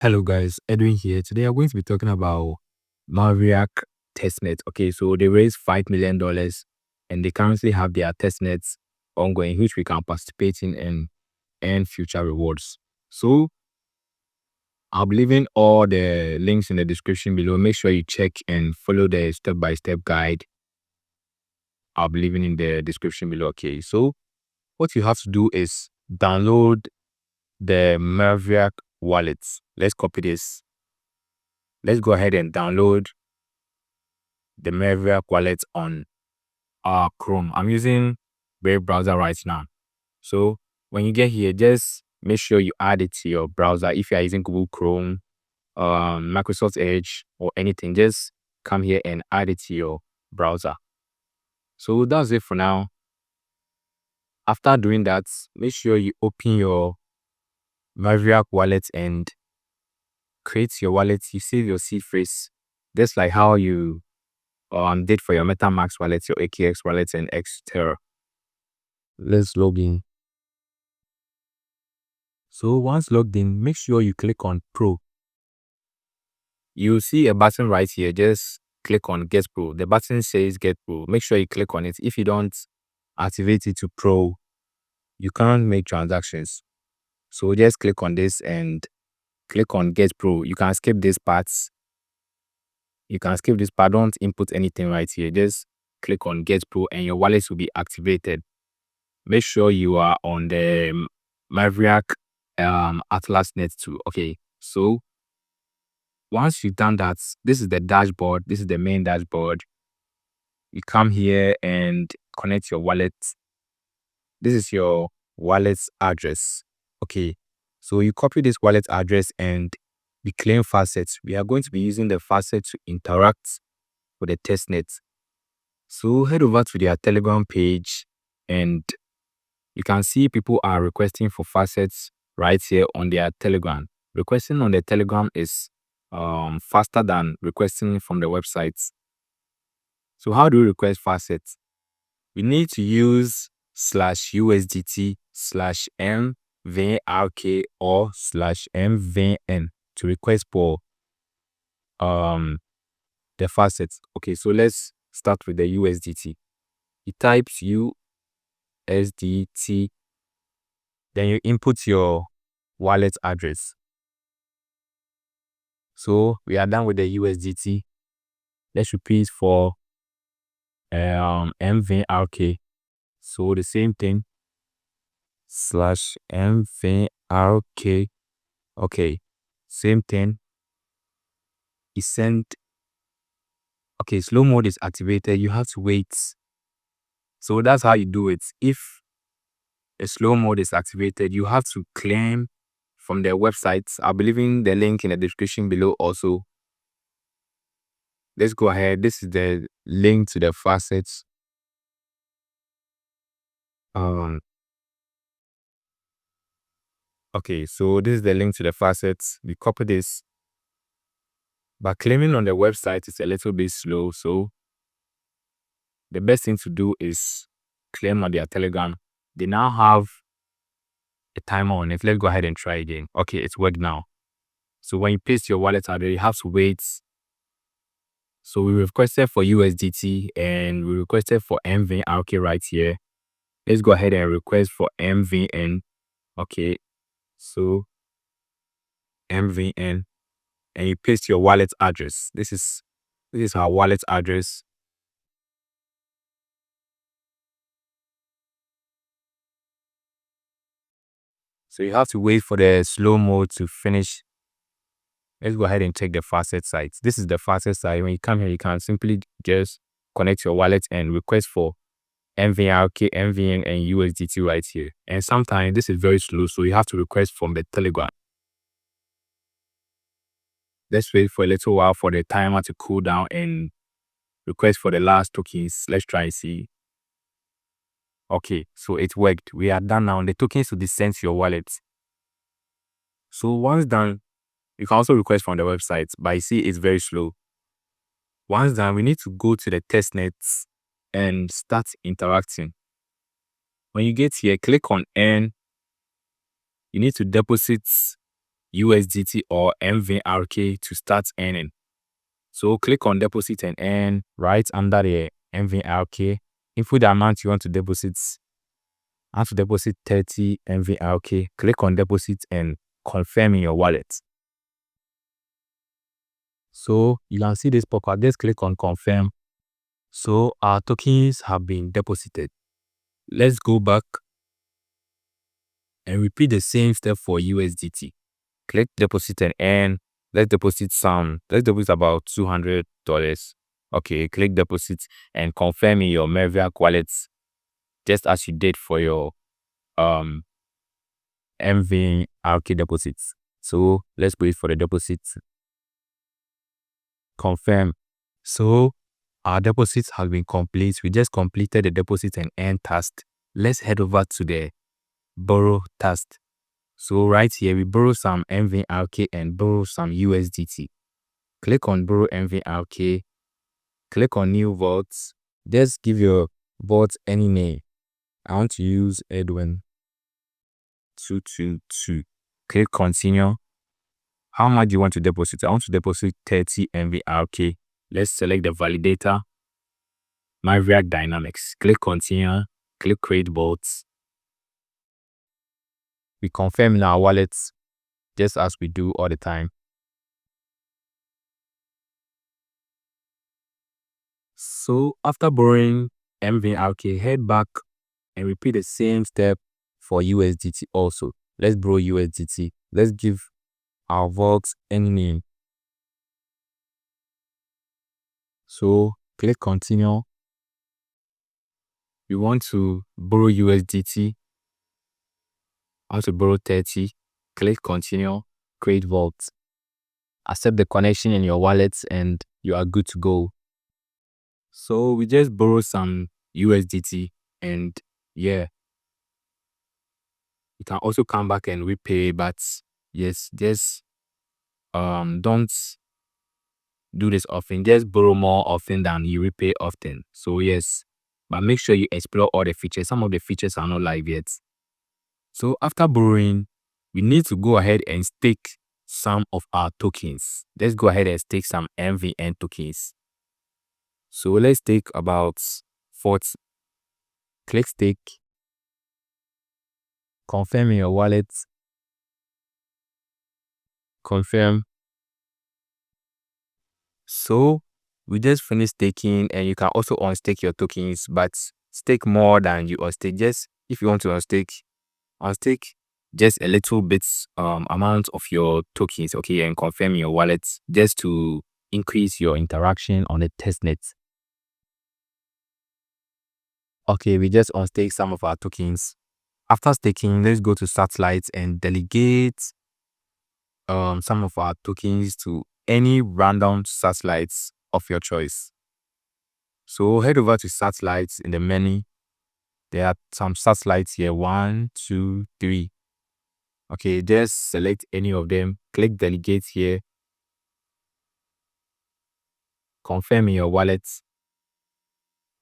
Hello guys, Edwin here. Today I'm going to be talking about Mavryk testnet. Okay, so they raised $5 million and they currently have their testnets ongoing, which we can participate in and earn future rewards. So I'll be leaving all the links in the description below. Make sure you check and follow the step-by-step guide. I'll be leaving in the description below. Okay, so what you have to do is download the Mavryk wallet. Let's copy this. Let's go ahead and download the Mavryk wallet on Chrome. I'm using Brave browser right now. So when you get here, just make sure you add it to your browser. If you are using Google Chrome, Microsoft Edge, or anything, just come here and add it to your browser. So that's it for now. After doing that, make sure you open your Mavryk wallet and create your wallet. You save your seed phrase, just like how you did for your MetaMask wallet, your AKX wallet, and etc. Let's log in. So once logged in, make sure you click on Pro. You'll see a button right here. Just click on Get Pro. The button says Get Pro. Make sure you click on it. If you don't activate it to Pro, you can't make transactions. So just click on this and click on Get Pro. You can skip these parts. You can skip this part. Don't input anything right here. Just click on Get Pro and your wallet will be activated. Make sure you are on the Mavryk Atlas Net too. Okay, so once you've done that, this is the dashboard. This is the main dashboard. You come here and connect your wallet. This is your wallet's address. Okay, so you copy this wallet address and we claim Faucet. We are going to be using the Faucet to interact with the testnet. So head over to their Telegram page and you can see people are requesting for Faucets right here on their Telegram. Requesting on the Telegram is faster than requesting from the websites. So how do we request Faucets? We need to use /USDT /MVRK or /MVN to request for the Faucets. Okay, so let's start with the USDT. You type USDT, then you input your wallet address. So we are done with the USDT. Let's repeat for MVRK. So the same thing /MVRK. Okay, same thing. You send. Okay, slow mode is activated. You have to wait. So that's how you do it. If a slow mode is activated, you have to claim from their websites. I'll be leaving the link in the description below also. Let's go ahead. This is the link to the Faucets. Okay, so this is the link to the Faucets. We copy this. But claiming on the website is a little bit slow, so the best thing to do is claim on their Telegram. They now have a timer on it. Let's go ahead and try again. Okay, it's worked now. So when you paste your wallet address, you have to wait. So we requested for USDT and we requested for MVRK right here. Let's go ahead and request for MVN. Okay, so MVN, and you paste your wallet address. This is our wallet address. So you have to wait for the slow mode to finish. Let's go ahead and check the Faucet site. This is the Faucet site. When you come here, you can simply just connect your wallet and request for MVRK, MVN, and USDT right here. And sometimes this is very slow, so you have to request from the Telegram. Let's wait for a little while for the timer to cool down and request for the last tokens. Let's try and see. Okay, so it worked. We are done now. The tokens will be sent to your wallet. So once done, you can also request from the website, but you see it's very slow. Once done, we need to go to the testnets and start interacting. When you get here, click on Earn. You need to deposit USDT or MVRK to start earning. So click on deposit and earn right under the MVRK. Input the amount you want to deposit. I want to deposit 30 MVRK. Click on deposit and confirm in your wallet. So you can see this pop-up. Just click on confirm. So our tokens have been deposited. Let's go back and repeat the same step for USDT. Click deposit and earn. Let's deposit about $200. Okay, click deposit and confirm in your Mavryk wallet just as you did for your MVRK deposits. So let's wait for the deposit. Confirm. So our deposits have been complete. We just completed the deposit and earn task. Let's head over to the borrow task. So right here, we borrow some MVRK and borrow some USDT. Click on borrow MVRK. Click on new vaults. Just give your vault any name. I want to use Edwin 222. Click continue. How much do you want to deposit? I want to deposit 30 MVRK. Let's select the validator. Mavryk Dynamics. Click continue. Click create vaults. We confirm in our wallets just as we do all the time. So after borrowing MVRK, head back and repeat the same step for USDT also. Let's borrow USDT. Let's give our vault any name. So click continue. We want to borrow USDT. I want to borrow 30. Click continue. Create vault. Accept the connection in your wallet and you are good to go. So we just borrow some USDT and yeah, you can also come back and repay, but yes, just don't do this often. Just borrow more often than you repay often. So yes, but make sure you explore all the features. Some of the features are not live yet. So after borrowing, we need to go ahead and stake some of our tokens. Let's go ahead and stake some MVN tokens. So let's take about 40. Click stake. Confirm in your wallet. Confirm. So we just finished staking, and you can also unstake your tokens, but stake more than you unstake. Just if you want to unstake just a little bit amount of your tokens, okay, and confirm your wallet just to increase your interaction on the testnet. Okay, we just unstake some of our tokens. After staking, let's go to satellites and delegate some of our tokens to any random satellites of your choice. So head over to satellites in the menu. There are some satellites here, 1, 2, 3. Okay, just select any of them. Click delegate here. Confirm in your wallet.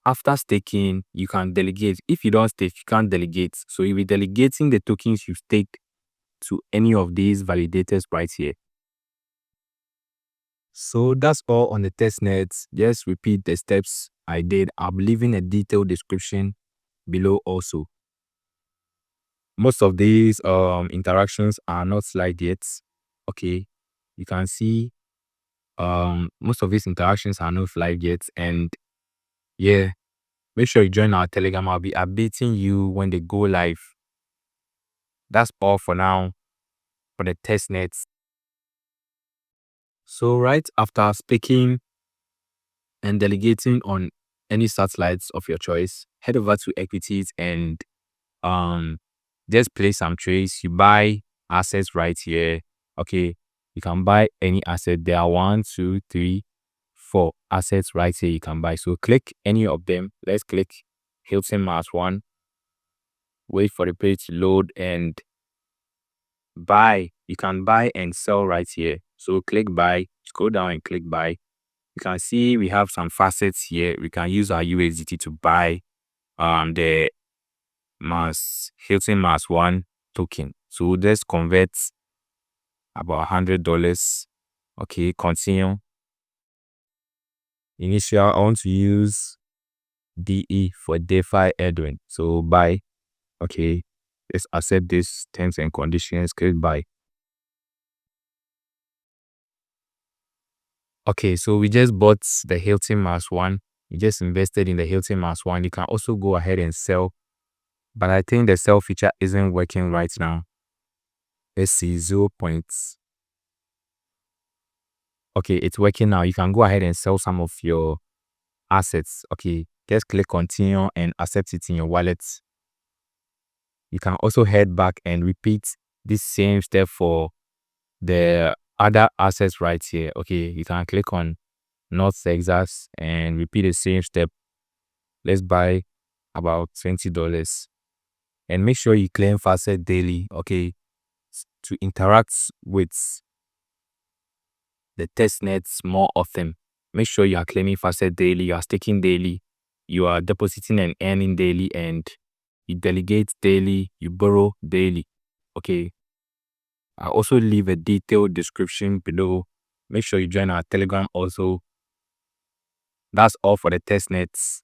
After staking, you can delegate. If you don't stake, you can't delegate. So you'll be delegating the tokens you stake to any of these validators right here. So that's all on the testnet. Just repeat the steps I did. I'm leaving a detailed description below also. Most of these interactions are not live yet. Okay, you can see most of these interactions are not live yet, and yeah, make sure you join our Telegram. I'll be updating you when they go live. That's all for now for the testnets. So right after speaking and delegating on any satellites of your choice, head over to equities and just place some trades. You buy assets right here. Okay, you can buy any asset. There are 1, 2, 3, 4 assets right here you can buy. So click any of them. Let's click Hilton Mars 1. Wait for the page to load and buy. You can buy and sell right here. So click buy. Scroll down and click buy. You can see we have some facets here. We can use our USDT to buy the Hilton Mars 1 token. So let's convert about $100. Okay, continue. Initial, I want to use DE for Defi Edwin. So buy. Okay, let's accept this terms and conditions. Click buy. Okay, so we just bought the Hilton Mars one. You just invested in the Hilton Mars one. You can also go ahead and sell, but I think the sell feature isn't working right now. Let's see, 0 points. Okay, it's working now. You can go ahead and sell some of your assets. Okay, just click continue and accept it in your wallet. You can also head back and repeat this same step for the other assets right here. Okay, you can click on North Texas and repeat the same step. Let's buy about $20 and make sure you claim Faucet daily. Okay, to interact with the test nets more often. Make sure you are claiming Faucet daily, you are staking daily, you are depositing and earning daily, and you delegate daily, you borrow daily. Okay, I'll also leave a detailed description below. Make sure you join our Telegram also. That's all for the test nets.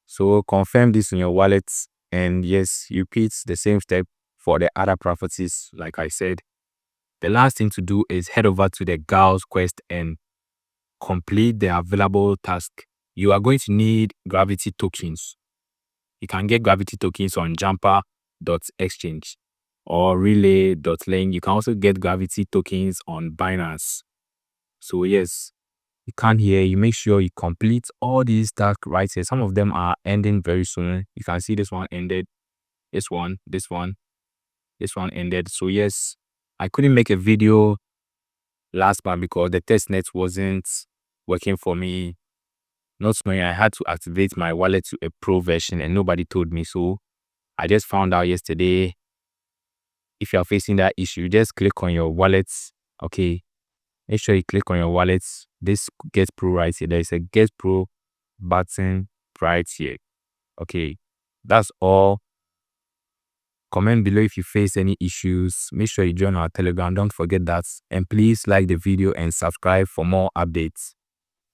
So confirm this in your wallet, and yes, repeat the same step for the other properties. Like I said, the last thing to do is head over to the Gauss quest and complete the available task. You are going to need gravity tokens. You can get gravity tokens on jumper.exchange or relay.link. You can also get gravity tokens on Binance. So yes, you can here, you make sure you complete all these tasks right here. Some of them are ending very soon. You can see this one ended, this one ended. So yes, I couldn't make a video last month because the testnet wasn't working for me. Not knowing, I had to activate my wallet to a pro version and nobody told me. So I just found out yesterday. If you're facing that issue, just click on your wallets. Okay, make sure you click on your wallets. This Get Pro right here. There is a Get Pro button right here. Okay, that's all. Comment below if you face any issues. Make sure you join our Telegram. Don't forget that. And please like the video and subscribe for more updates.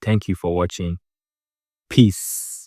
Thank you for watching. Peace.